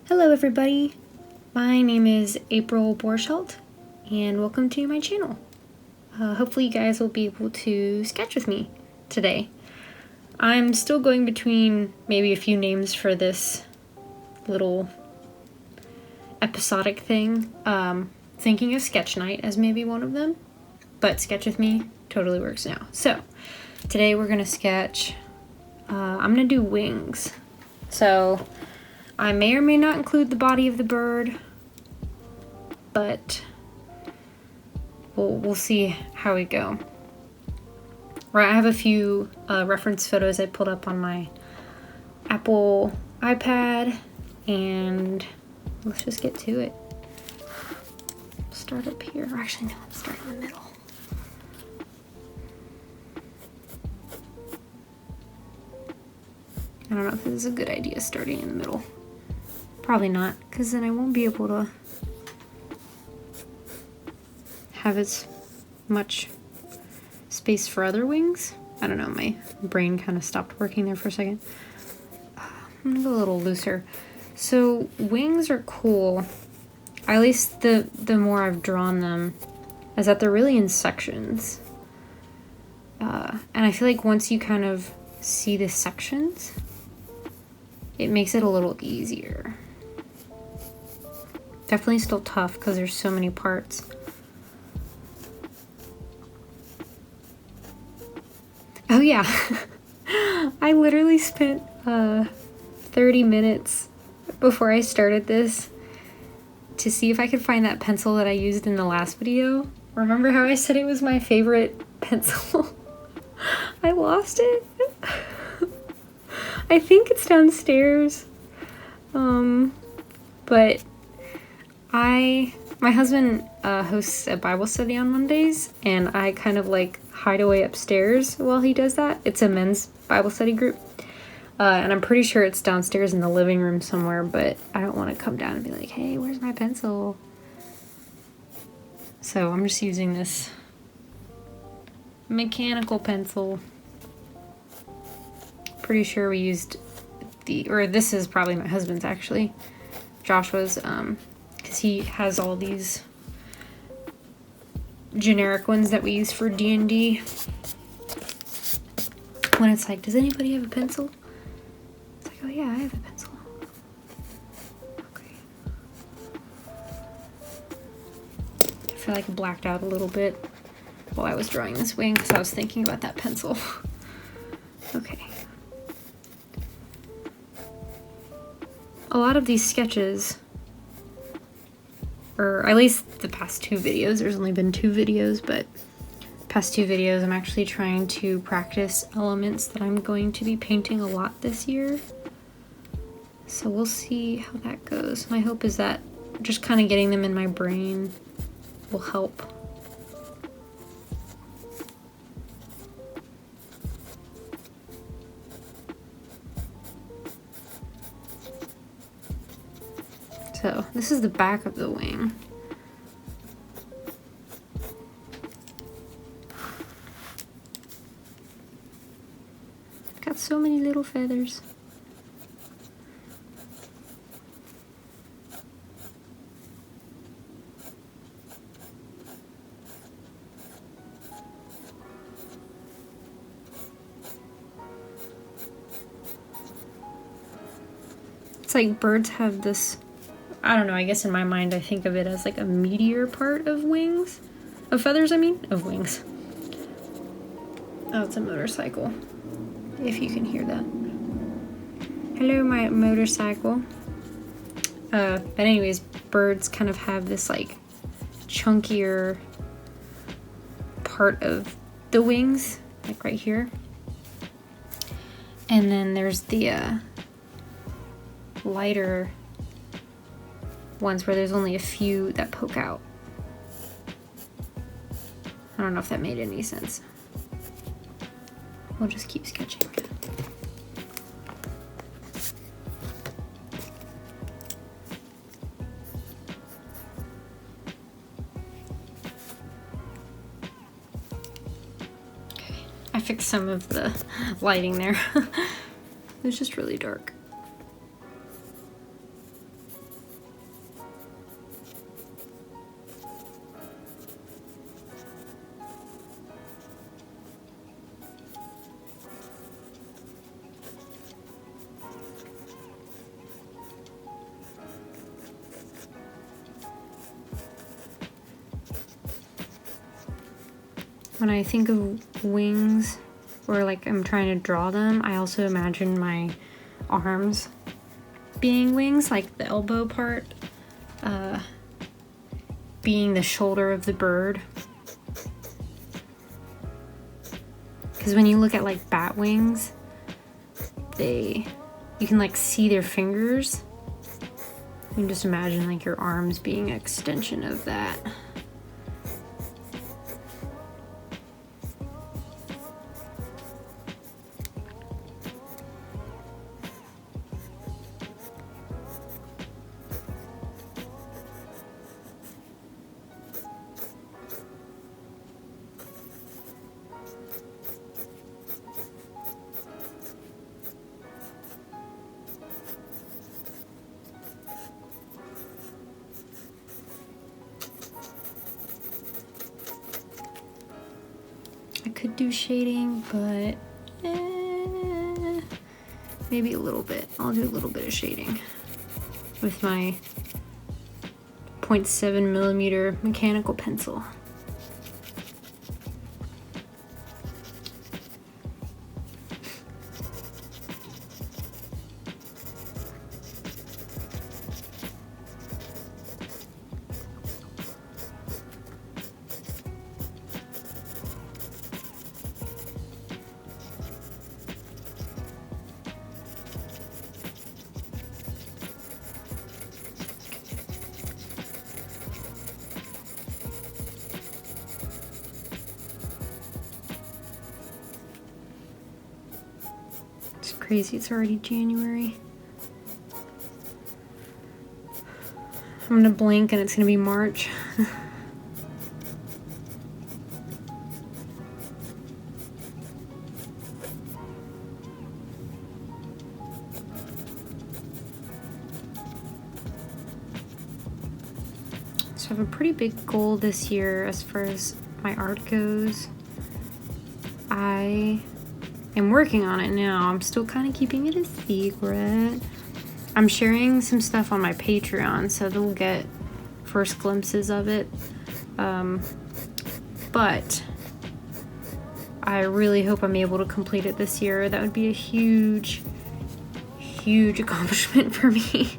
Hello everybody, my name is April Borschelt and welcome to my channel. Hopefully you guys will be able to sketch with me today. I'm still going between maybe a few names for this little episodic thing. Thinking of sketch night as maybe one of them, but sketch with me totally works now. So today we're gonna sketch, I'm gonna do wings. So I may or may not include the body of the bird, but we'll see how we go. Right, I have a few reference photos I pulled up on my Apple iPad, and let's just get to it. Start up here, or actually no, let's start in the middle. I don't know if this is a good idea starting in the middle. Probably not, because then I won't be able to have as much space for other wings. I don't know, my brain kind of stopped working there for a second. I'm gonna go a little looser. So wings are cool, at least the more I've drawn them, is that they're really in sections. And I feel like once you kind of see the sections, it makes it a little easier. Definitely still tough because there's so many parts. Oh yeah, I literally spent 30 minutes before I started this to see if I could find that pencil that I used in the last video. Remember how I said it was my favorite pencil? I lost it. I think it's downstairs. But my husband hosts a Bible study on Mondays, and I kind of like hide away upstairs while he does that. It's a men's Bible study group. And I'm pretty sure it's downstairs in the living room somewhere, but I don't want to come down and be like, hey, where's my pencil? So I'm just using this mechanical pencil. Pretty sure we used this is probably my husband's actually, Joshua's, because he has all these generic ones that we use for D&D. When it's like, does anybody have a pencil? It's like, oh yeah, I have a pencil. Okay. I feel like I blacked out a little bit while I was drawing this wing because I was thinking about that pencil. Okay. A lot of these sketches, or at least the past two videos, there's only been two videos, but past two videos I'm actually trying to practice elements that I'm going to be painting a lot this year. So we'll see how that goes. My hope is that just kind of getting them in my brain will help. So this is the back of the wing. Got so many little feathers. It's like birds have this, I don't know, I guess in my mind I think of it as like a meatier part of wings. Of feathers, I mean? Of wings. Oh, it's a motorcycle. If you can hear that. Hello, my motorcycle. But anyways, birds kind of have this like chunkier part of the wings, like right here. And then there's the lighter ones where there's only a few that poke out. I don't know if that made any sense. We'll just keep sketching. Okay, I fixed some of the lighting there. It was just really dark. when I think of wings, or like I'm trying to draw them, I also imagine my arms being wings, like the elbow part being the shoulder of the bird. Because when you look at like bat wings, you can like see their fingers. You can just imagine like your arms being an extension of that. I could do shading, but maybe a little bit. I'll do a little bit of shading with my 0.7 millimeter mechanical pencil. It's crazy, it's already January. I'm gonna blink and it's gonna be March. So I have a pretty big goal this year as far as my art goes. I am working on it now. I'm still kind of keeping it a secret. I'm sharing some stuff on my Patreon, so they'll get first glimpses of it. But I really hope I'm able to complete it this year. That would be a huge, huge accomplishment for me.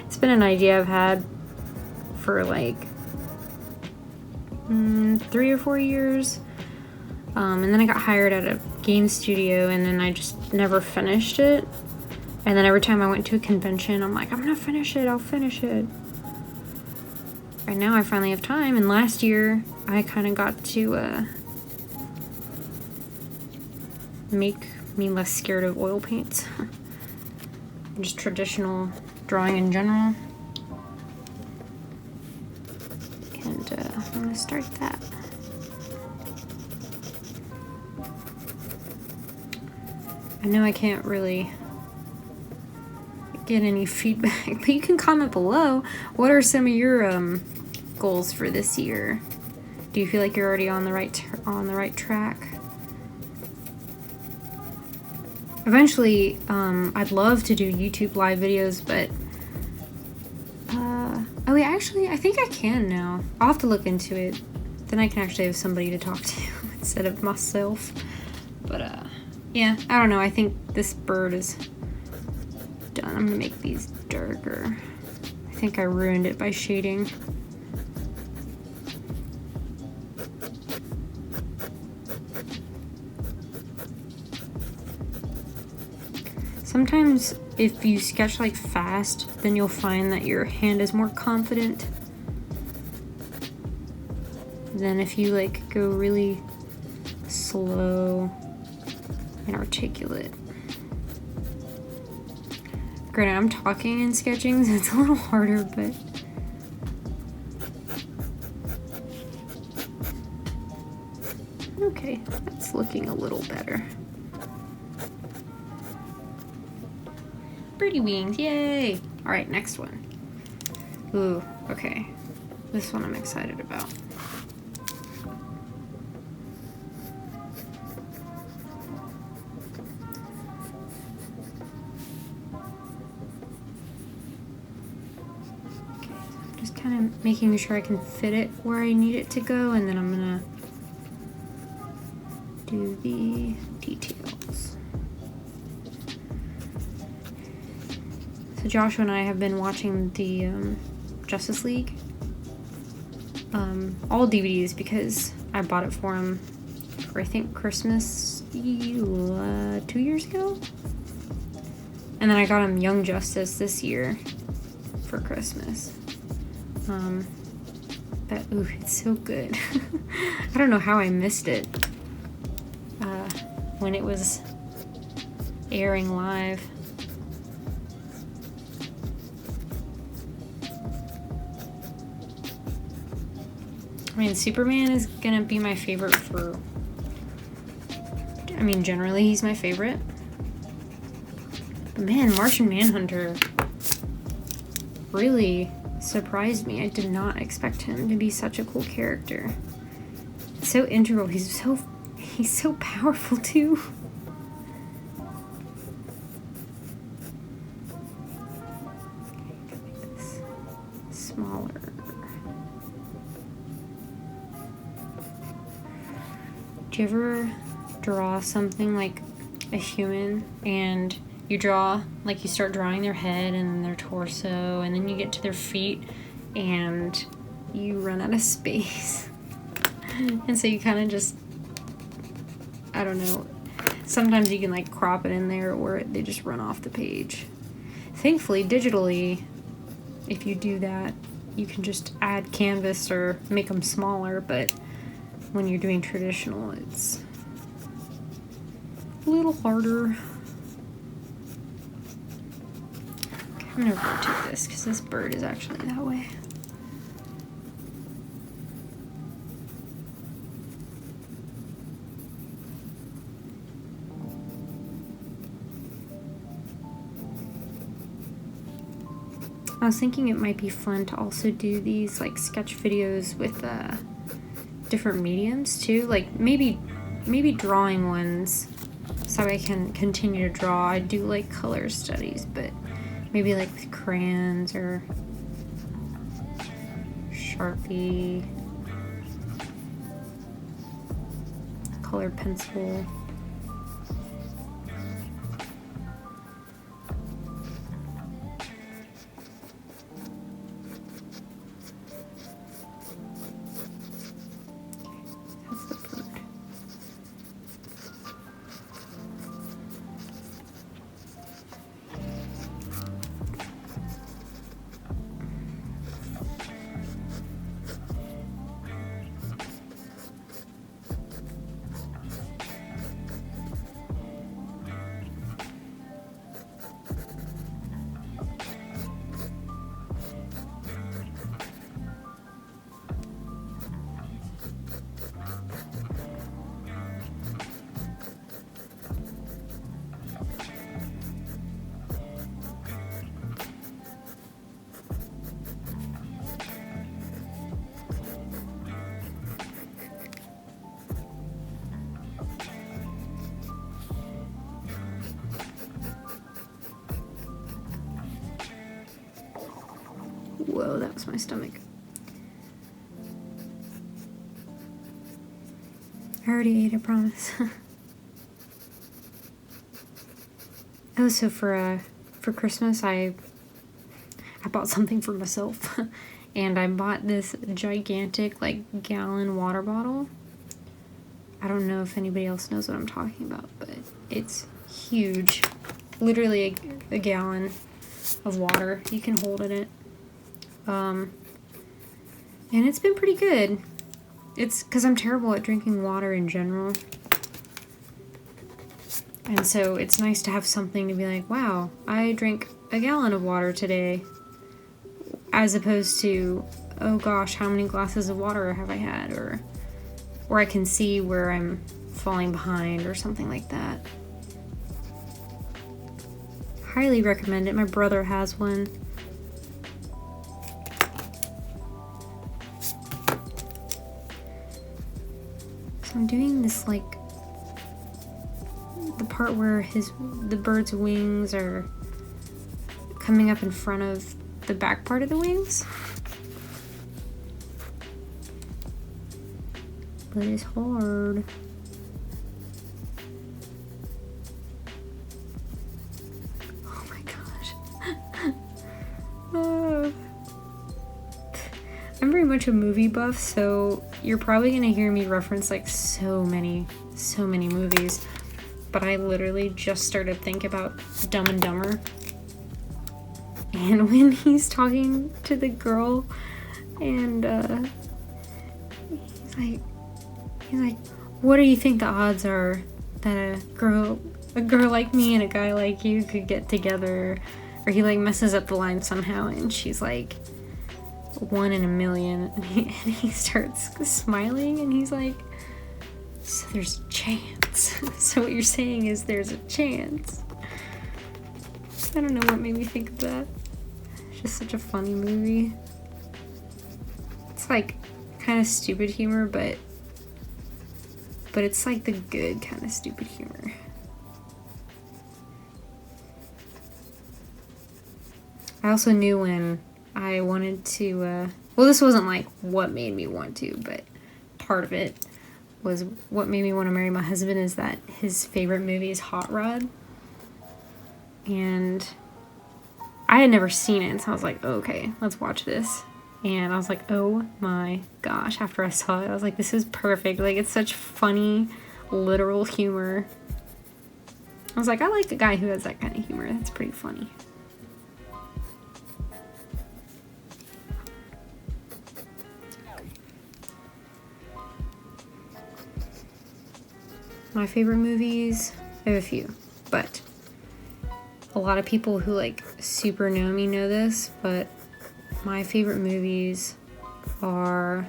It's been an idea I've had for like 3 or 4 years. And then I got hired at a game studio, and then I just never finished it. And then every time I went to a convention, I'm like, I'm gonna finish it, I'll finish it. Right now I finally have time, and last year I kind of got to make me less scared of oil paints. Just traditional drawing in general. And I'm gonna start that. I know I can't really get any feedback, but you can comment below. What are some of your goals for this year? Do you feel like you're already on the right track? Eventually, I'd love to do YouTube live videos, but oh wait, actually, I think I can now. I'll have to look into it. Then I can actually have somebody to talk to instead of myself. But yeah, I don't know. I think this bird is done. I'm gonna make these darker. I think I ruined it by shading. Sometimes if you sketch like fast, then you'll find that your hand is more confident than if you like go really slow and articulate. Granted, I'm talking and sketching, so it's a little harder, but okay, that's looking a little better. Birdie wings, yay! Alright, next one. Ooh, okay. This one I'm excited about. Kind of making sure I can fit it where I need it to go, and then I'm gonna do the details. So Joshua and I have been watching the Justice League, all DVDs, because I bought it for him for, I think, Christmas 2 years ago. And then I got him Young Justice this year for Christmas. It's so good. I don't know how I missed it when it was airing live. I mean, Superman is gonna be my favorite generally he's my favorite. But man, Martian Manhunter really surprised me. I did not expect him to be such a cool character. So integral. He's so powerful too. Make this smaller. Do you ever draw something like a human and you start drawing their head and their torso, and then you get to their feet and you run out of space? And so you kind of just, I don't know, sometimes you can like crop it in there or they just run off the page. Thankfully, digitally, if you do that, you can just add canvas or make them smaller, but when you're doing traditional, it's a little harder. I'm gonna rotate this because this bird is actually that way. I was thinking it might be fun to also do these like sketch videos with different mediums too, like maybe drawing ones so I can continue to draw. I do like color studies, but maybe like with crayons or Sharpie, colored pencil. That's the bird. Whoa, that was my stomach. I already ate, I promise. Oh, so for Christmas, I bought something for myself. And I bought this gigantic, like, gallon water bottle. I don't know if anybody else knows what I'm talking about, but it's huge. Literally a gallon of water you can hold in it. And it's been pretty good. It's because I'm terrible at drinking water in general. And so it's nice to have something to be like, wow, I drank a gallon of water today. As opposed to, oh gosh, how many glasses of water have I had? Or I can see where I'm falling behind or something like that. Highly recommend it. My brother has one. So I'm doing this like the part where the bird's wings are coming up in front of the back part of the wings. But it's hard. much a movie buff, so you're probably gonna hear me reference like so many movies. But I literally just started thinking about Dumb and Dumber. And when he's talking to the girl and he's like, what do you think the odds are that a girl like me and a guy like you could get together? Or he like messes up the line somehow and she's like 1 in a million, and he starts smiling and he's like, so there's a chance. So what you're saying is there's a chance. I don't know what made me think of that. It's just such a funny movie. It's like kind of stupid humor, but it's like the good kind of stupid humor. I also knew when I wanted to, well, this wasn't like what made me want to, but part of it was what made me want to marry my husband is that his favorite movie is Hot Rod. And I had never seen it, so I was like, oh, okay, let's watch this. And I was like, oh my gosh, after I saw it, I was like, this is perfect. Like, it's such funny, literal humor. I was like, I like a guy who has that kind of humor. That's pretty funny. My favorite movies, I have a few, but a lot of people who like super know me know this, but my favorite movies are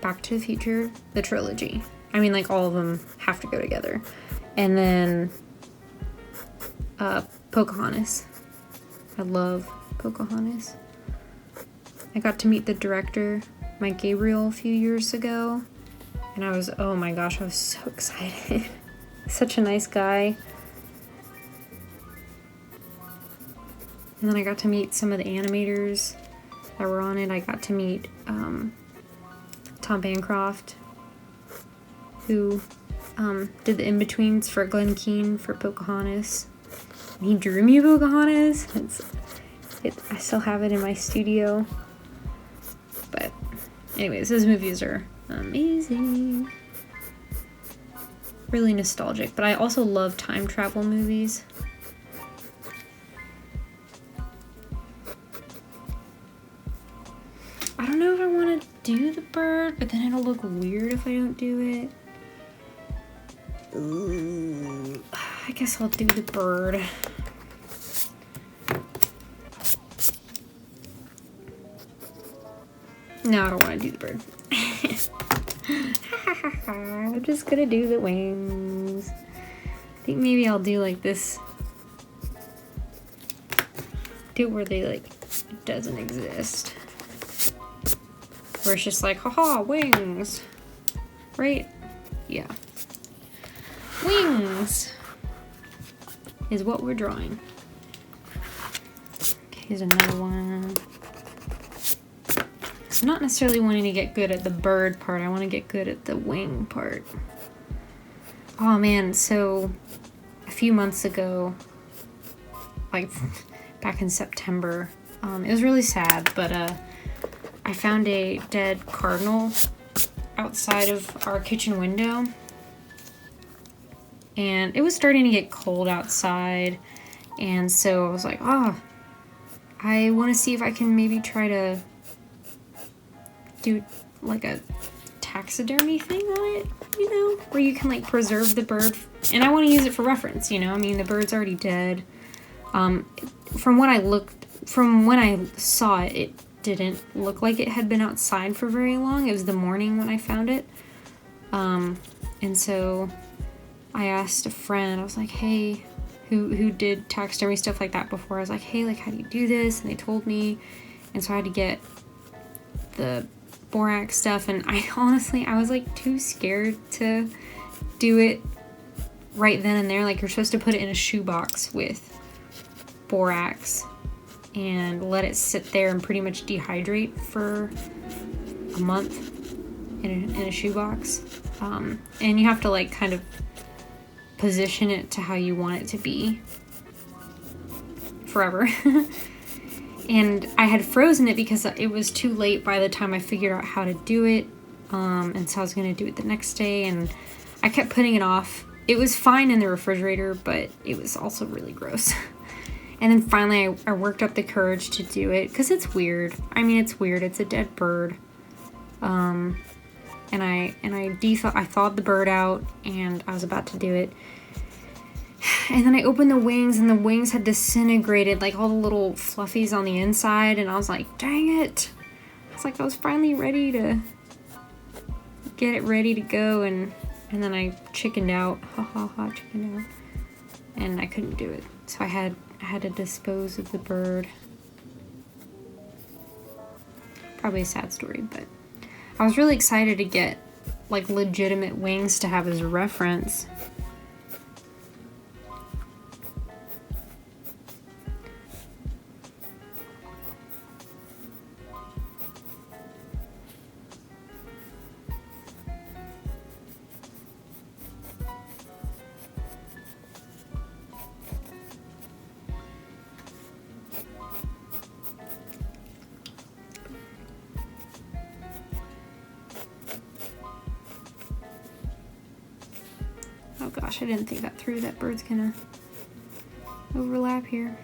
Back to the Future, the trilogy. I mean, like, all of them have to go together. And then Pocahontas. I love Pocahontas. I got to meet the director, Mike Gabriel, a few years ago. And I was, oh my gosh, I was so excited. Such a nice guy. And then I got to meet some of the animators that were on it. I got to meet Tom Bancroft, who did the in-betweens for Glenn Keane for Pocahontas. And he drew me Pocahontas. I still have it in my studio. But anyways, those movies are amazing. Really nostalgic. But I also love time travel movies. I don't know if I want to do the bird, but then it'll look weird if I don't do it. Ooh, I guess I'll do the bird. No, I don't want to do the bird. I'm just gonna do the wings. I think maybe I'll do like this. Do it where they like, it doesn't exist. Where it's just like, haha, wings. Right? Yeah. Wings is what we're drawing. Okay, here's another one. I'm not necessarily wanting to get good at the bird part. I want to get good at the wing part. Oh man, so a few months ago, like back in September, it was really sad, but I found a dead cardinal outside of our kitchen window. And it was starting to get cold outside. And so I was like, I want to see if I can maybe try to do like a taxidermy thing on it, you know, where you can like preserve the bird. And I want to use it for reference, you know. I mean, the bird's already dead. From when I saw it, it didn't look like it had been outside for very long. It was the morning when I found it. And so I asked a friend, I was like, hey, who did taxidermy stuff like that before. I was like, hey, like, how do you do this? And they told me. And so I had to get the borax stuff. And I was like too scared to do it right then and there. Like, you're supposed to put it in a shoebox with borax and let it sit there and pretty much dehydrate for a month in a shoebox. And you have to like kind of position it to how you want it to be forever. And I had frozen it because it was too late by the time I figured out how to do it. And so I was going to do it the next day, and I kept putting it off. It was fine in the refrigerator, but it was also really gross. And then finally I worked up the courage to do it because it's weird. I mean, it's weird. It's a dead bird. And I thawed the bird out, and I was about to do it. And then I opened the wings, and the wings had disintegrated, like all the little fluffies on the inside, and I was like, dang it. It's like I was finally ready to get it ready to go, and then I chickened out. Chickened out. And I couldn't do it. So I had to dispose of the bird. Probably a sad story, but I was really excited to get like legitimate wings to have as a reference. Oh gosh, I didn't think that through. That bird's gonna overlap here.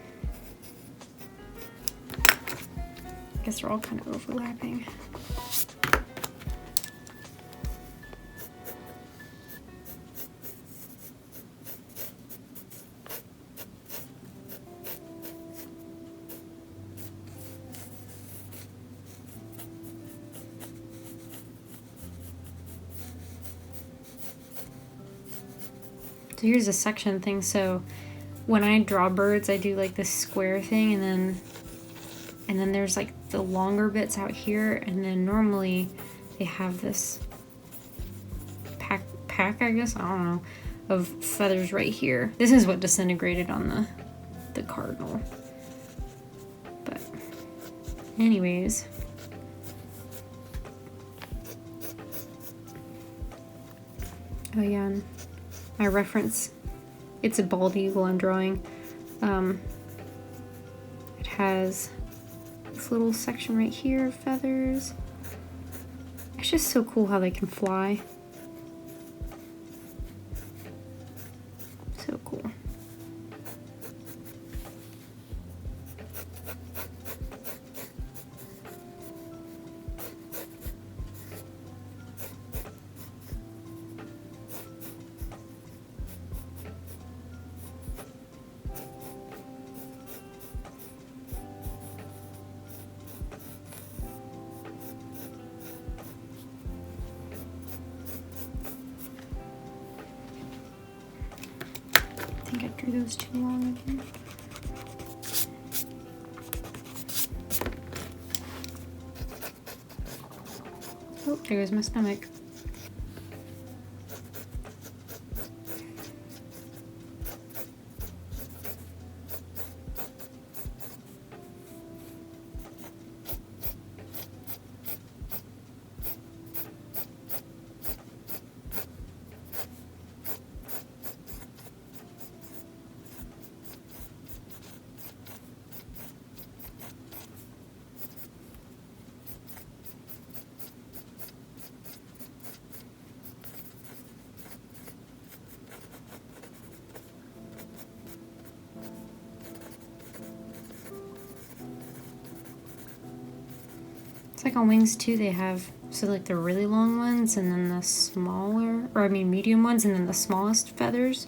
I guess they're all kind of overlapping. So here's a section thing. So when I draw birds, I do like this square thing, and then there's like the longer bits out here, and then normally they have this pack, I guess, I don't know, of feathers right here. This is what disintegrated on the cardinal. But anyways, oh yeah, and my reference, it's a bald eagle I'm drawing. It has this little section right here of feathers. It's just so cool how they can fly. So cool. I think I drew those too long again. Oh, there goes my stomach. It's like on wings too, they have, so like the really long ones, and then the smaller, or I mean medium ones, and then the smallest feathers.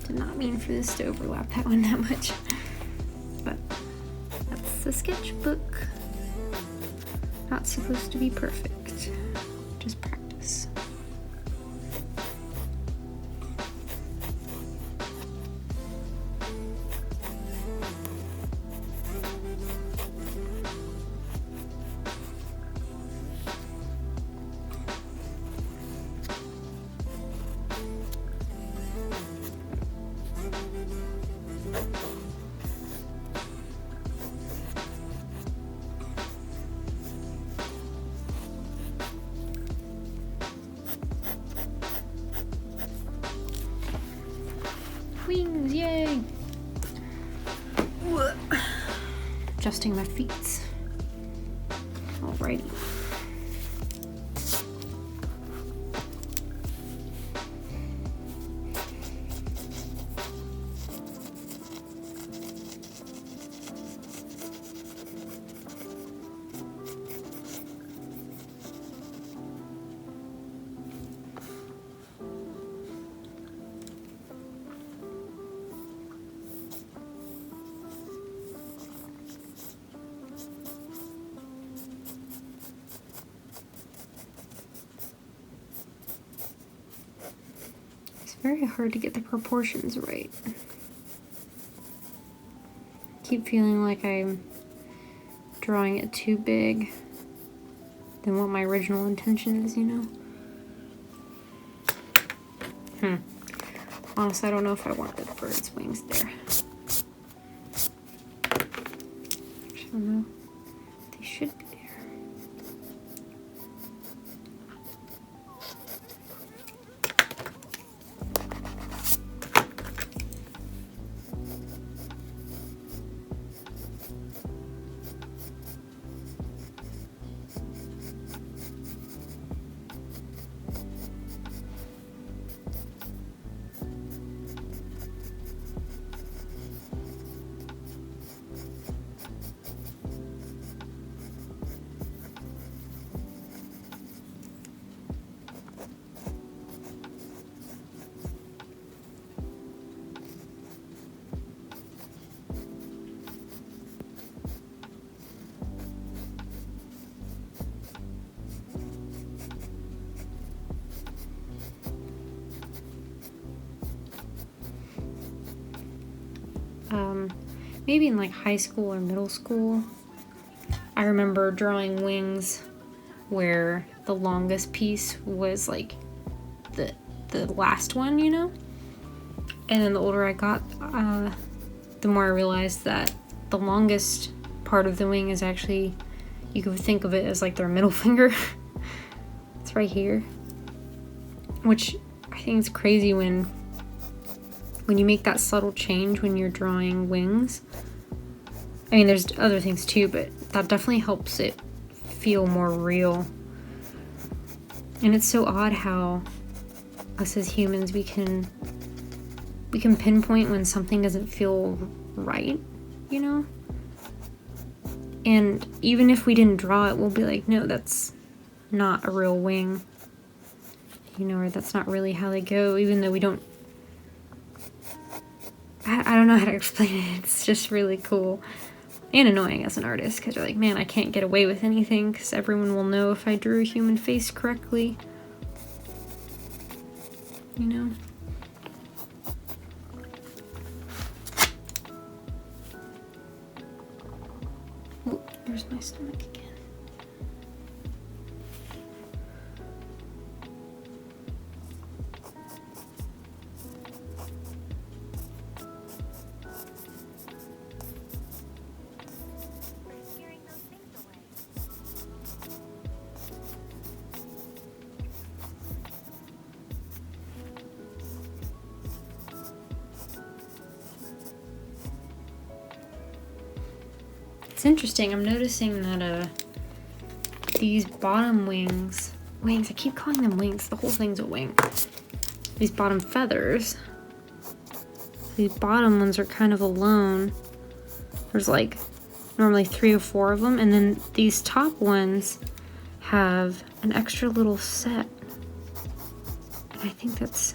Did not mean for this to overlap that one that much. But that's the sketchbook. Not supposed to be perfect. Just practice. Wings, yay! Adjusting my feet. Alrighty. Very hard to get the proportions right. Keep feeling like I'm drawing it too big than what my original intention is, you know? Honestly, I don't know if I want the bird's wings there. I don't know. They should be there. Maybe in like high school or middle school, I remember drawing wings where the longest piece was like the last one, you know? And then the older I got, the more I realized that the longest part of the wing is actually, you could think of it as like their middle finger. It's right here. Which I think is crazy when you make that subtle change when you're drawing wings. I mean, there's other things too, but that definitely helps it feel more real. And it's so odd how us as humans, we can pinpoint when something doesn't feel right, you know? And even if we didn't draw it, we'll be like, no, that's not a real wing, you know, or that's not really how they go, even though we don't. I don't know how to explain it. It's just really cool and annoying as an artist, because you're like, man, I can't get away with anything because everyone will know if I drew a human face correctly, you know? Oh, there's my stomach again. It's interesting, I'm noticing that these bottom wings, I keep calling them wings, the whole thing's a wing. These bottom feathers, these bottom ones are kind of alone. There's like normally 3 or 4 of them, and then these top ones have an extra little set. And I think that's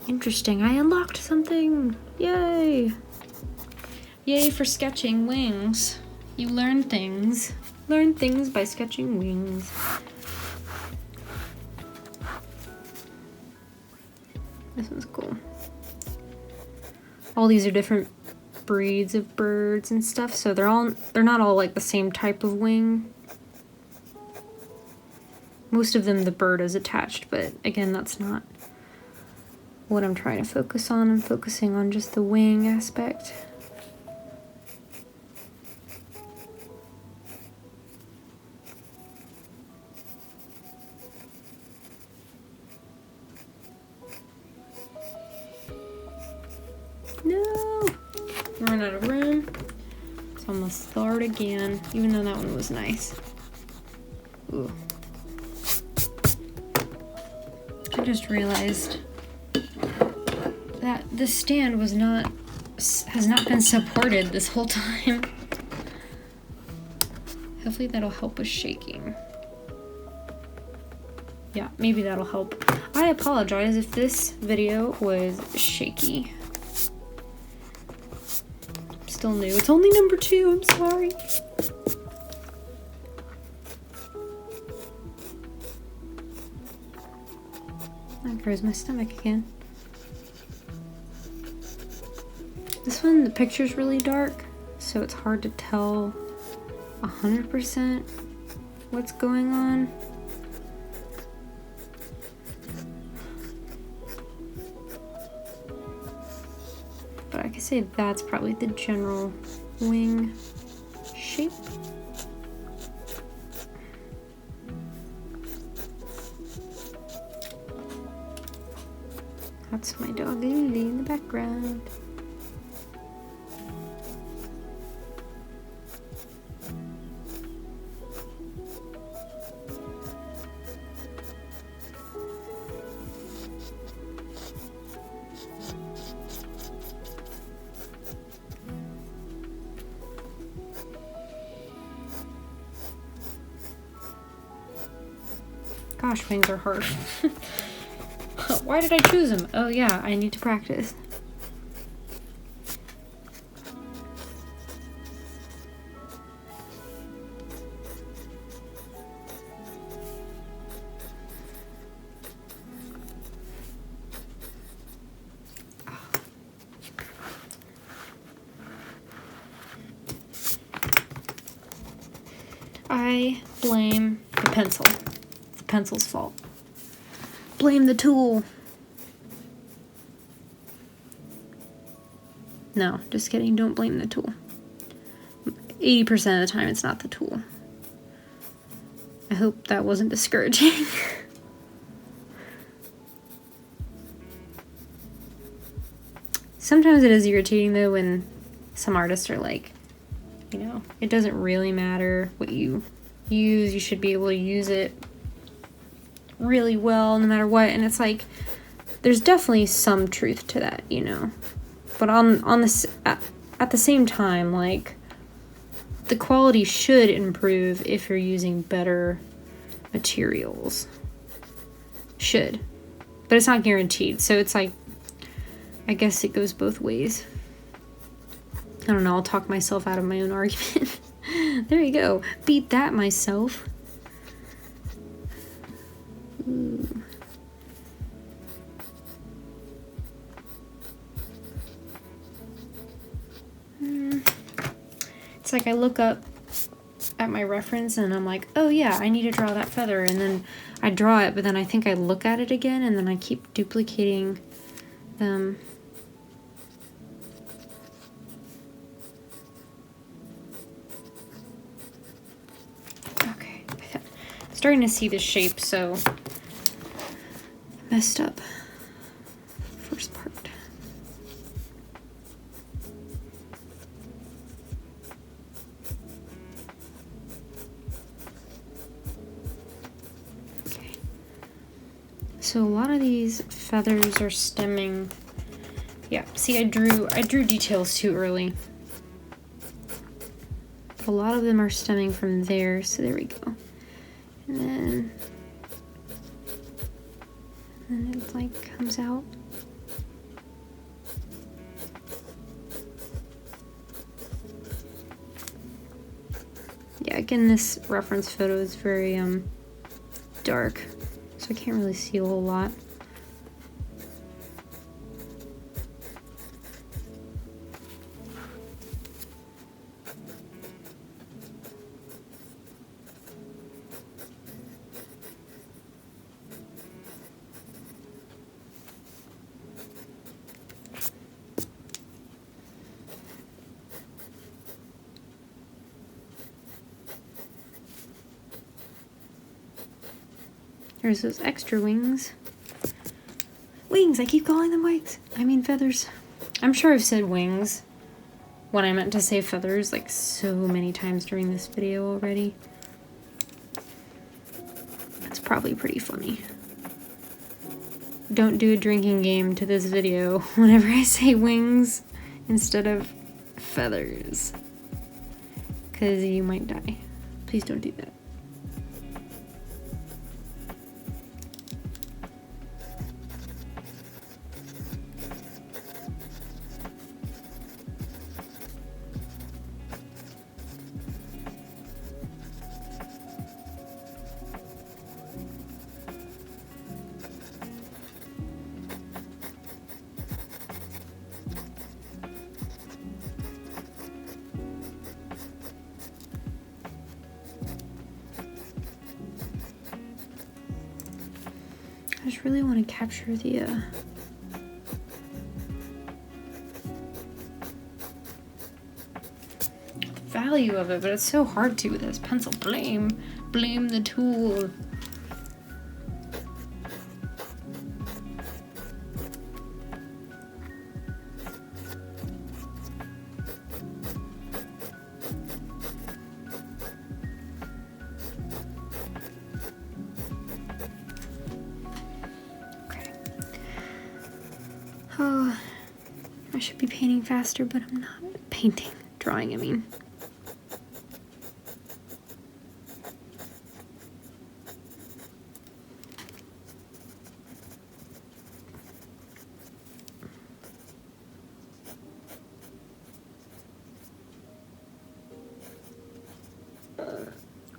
Interesting, I unlocked something! Yay! Yay for sketching wings. You learn things. Learn things by sketching wings. This one's cool. All these are different breeds of birds and stuff, so they're not all like the same type of wing. Most of them the bird is attached, but again, that's not what I'm trying to focus on. I'm focusing on just the wing aspect. No! Run out of room. So I'm gonna start again, even though that one was nice. Ooh. I just realized that this stand has not been supported this whole time. Hopefully that'll help with shaking. Yeah, maybe that'll help. I apologize if this video was shaky. Still new. It's only number 2, I'm sorry. That grows my stomach again. This one, the picture's really dark, so it's hard to tell 100% what's going on. But I could say that's probably the general wing shape. That's my dog Lily in the background. Gosh, wings are hard. Why did I choose them? Oh yeah, I need to practice. I blame the pencil. It's the pencil's fault. Blame the tool. No, just kidding. Don't blame the tool. 80% of the time, it's not the tool. I hope that wasn't discouraging. Sometimes it is irritating, though, when some artists are like, you know, it doesn't really matter what you use. You should be able to use it really well no matter what. And it's like, there's definitely some truth to that, you know. But on this, at the same time, like, the quality should improve if you're using better materials. Should. But it's not guaranteed. So it's like, I guess it goes both ways. I don't know, I'll talk myself out of my own argument. There you go. Beat that myself. Ooh. It's like I look up at my reference and I'm like, oh yeah, I need to draw that feather, and then I draw it, but then I think I look at it again and then I keep duplicating them. Okay, I'm starting to see the shape, so I messed up first part. So a lot of these feathers are stemming. Yeah, see, I drew details too early. A lot of them are stemming from there, so there we go. And then it like comes out. in this reference photo is very dark, so I can't really see a whole lot. There's those extra wings. Wings, I keep calling them wings. I mean feathers. I'm sure I've said wings when I meant to say feathers like so many times during this video already. That's probably pretty funny. Don't do a drinking game to this video whenever I say wings instead of feathers, because you might die. Please don't do that. I just really want to capture the value of it, but it's so hard to with this pencil. Blame the tool. Oh, I should be painting faster, but I'm not. Painting, drawing, I mean.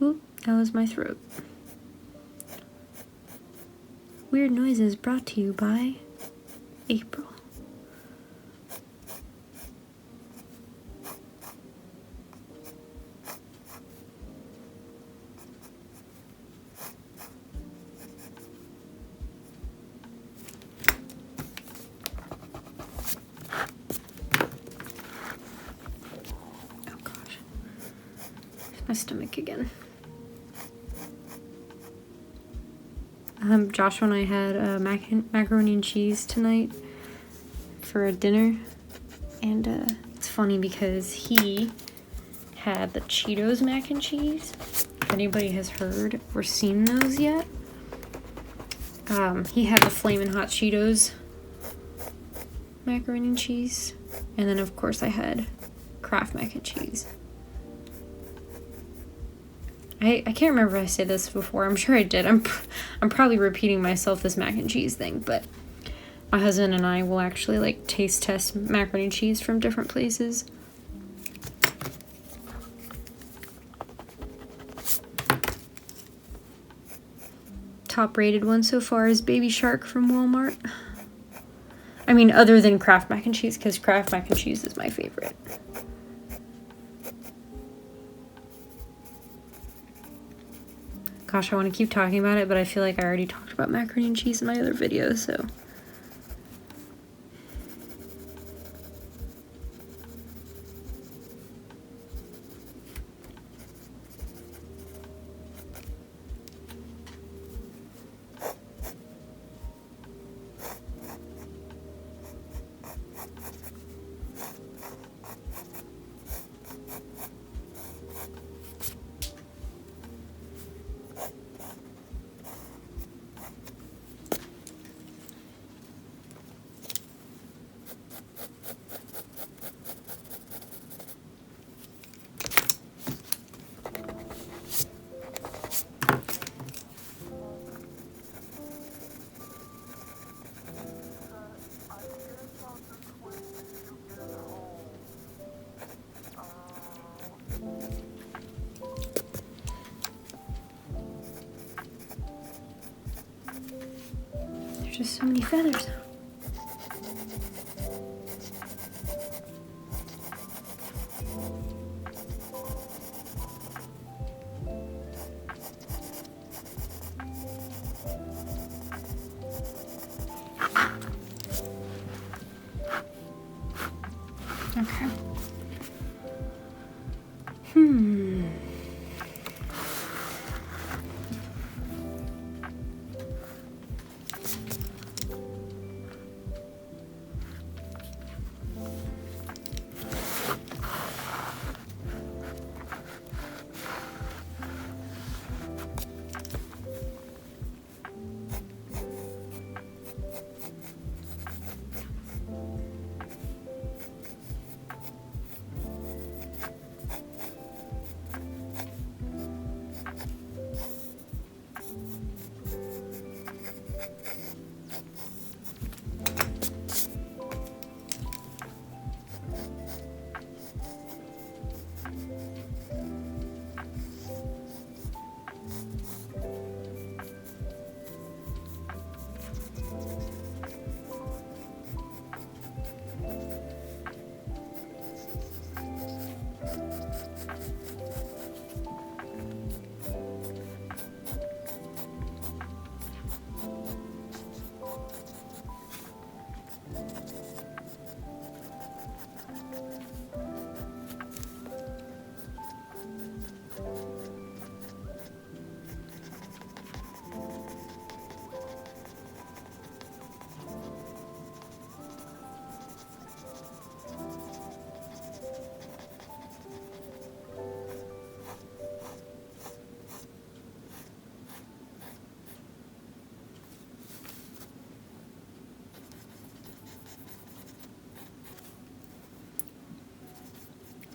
Ooh, that was my throat. Weird noises brought to you by April. Oh gosh, my stomach again. Joshua and I had macaroni and cheese tonight for a dinner, and it's funny because he had the Cheetos mac and cheese. If anybody has heard or seen those yet, he had the Flamin' Hot Cheetos macaroni and cheese, and then of course I had Kraft mac and cheese. I can't remember if I said this before. I'm sure I did. I'm probably repeating myself, this mac and cheese thing, but my husband and I will actually like taste test macaroni and cheese from different places. Top rated one so far is Baby Shark from Walmart. I mean, other than Kraft mac and cheese, because Kraft mac and cheese is my favorite. Gosh, I want to keep talking about it, but I feel like I already talked about macaroni and cheese in my other videos, so. So many feathers. Okay.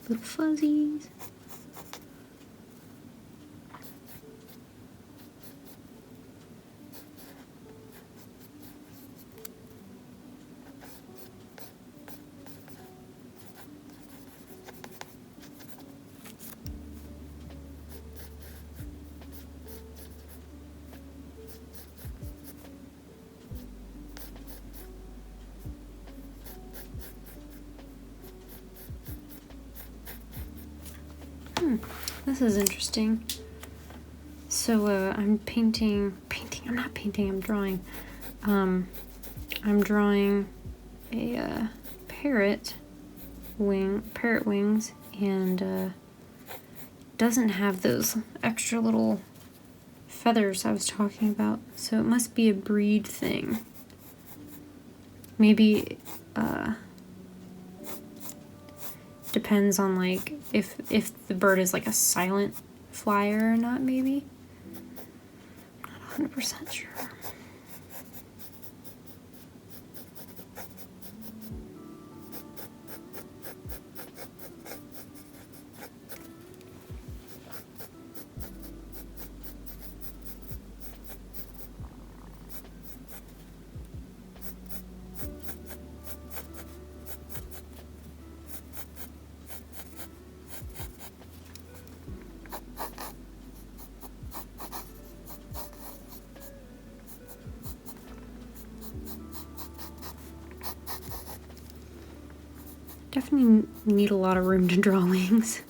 Little fuzzies. This is interesting. So I'm I'm drawing. I'm drawing a parrot wings, and doesn't have those extra little feathers I was talking about. So it must be a breed thing. Maybe depends on like if the bird is like a silent flyer or not, maybe. I'm not 100% sure. Definitely need a lot of room to draw wings.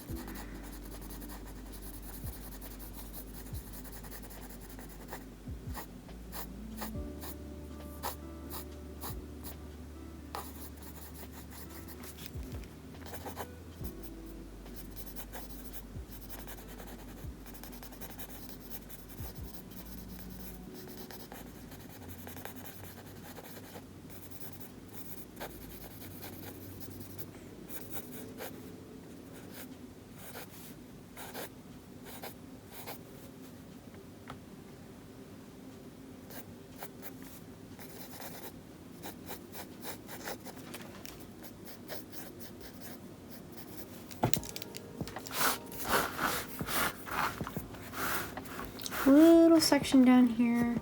Little section down here.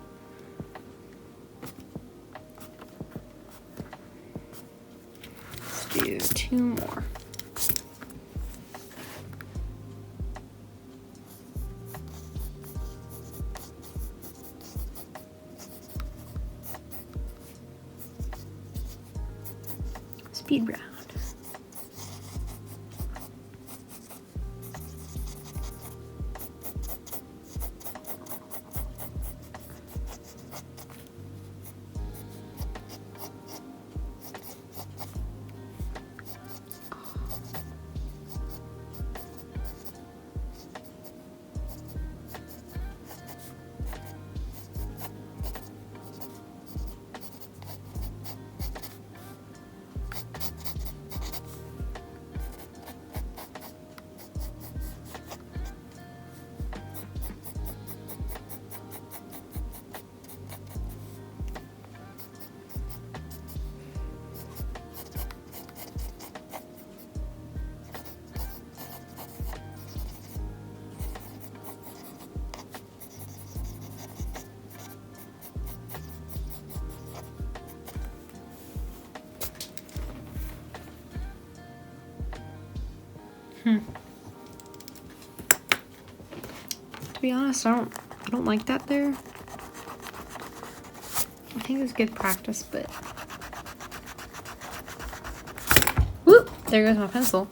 Let's do 2 more. speed round. To be honest, I don't like that there. I think it's good practice, but whoop! There goes my pencil.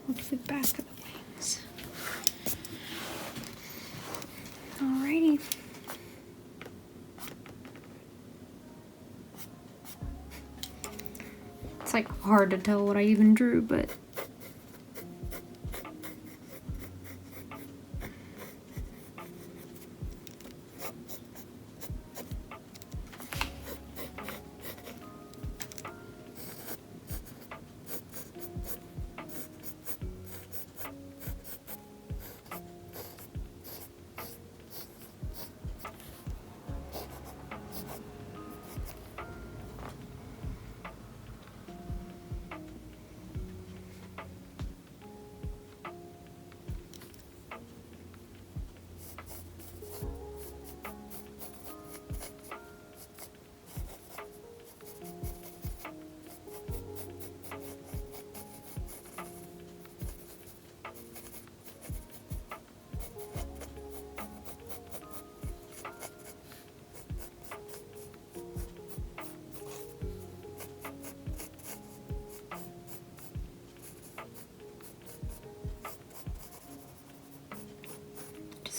Look at the back of the wings. Alrighty. It's like hard to tell what I even drew, but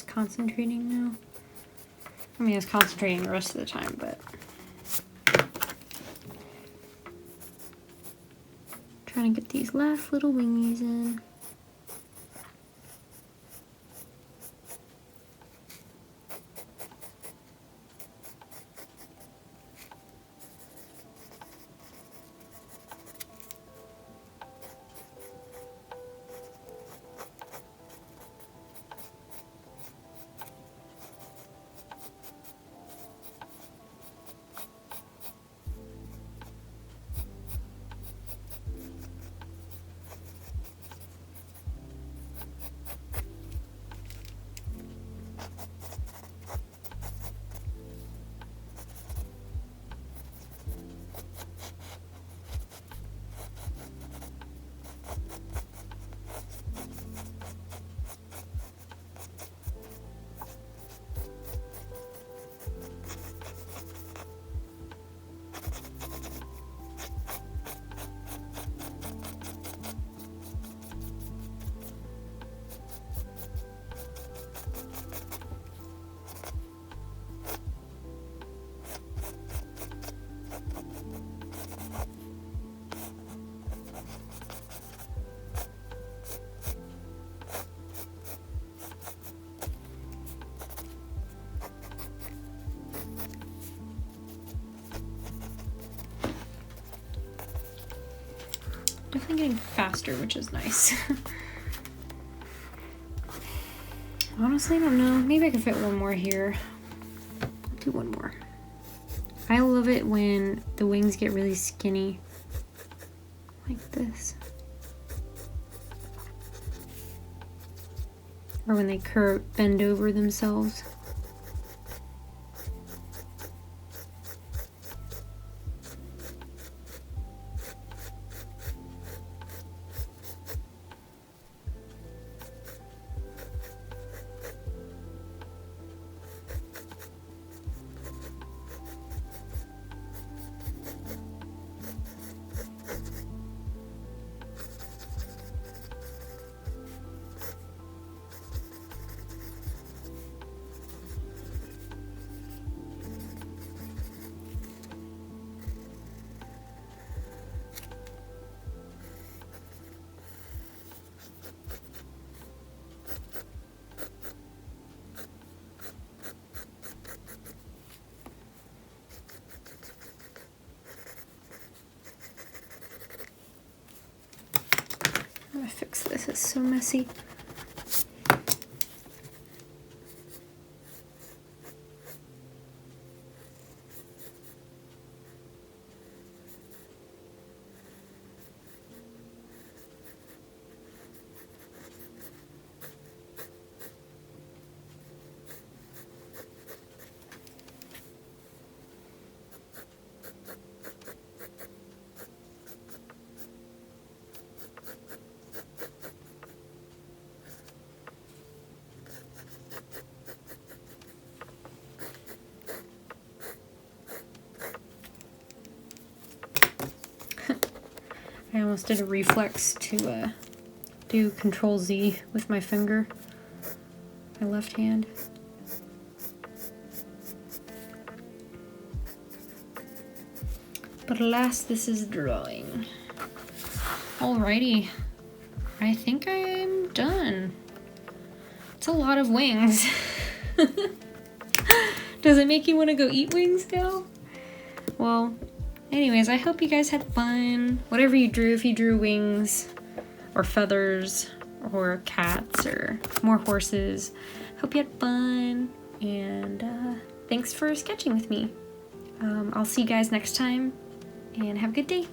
concentrating now. I mean, I was concentrating the rest of the time, but Trying to get these last little wingies in. Definitely getting faster, which is nice. Honestly, I don't know. Maybe I could fit one more here. I'll do one more. I love it when the wings get really skinny. Like this. Or when they bend over themselves. I'm gonna fix this, it's so messy. I almost did a reflex to do Control Z with my finger, my left hand. But alas, this is drawing. Alrighty, I think I'm done. It's a lot of wings. Does it make you want to go eat wings now? Well, anyways, I hope you guys had fun. Whatever you drew, if you drew wings or feathers or cats or more horses, hope you had fun. And thanks for sketching with me. I'll see you guys next time and have a good day.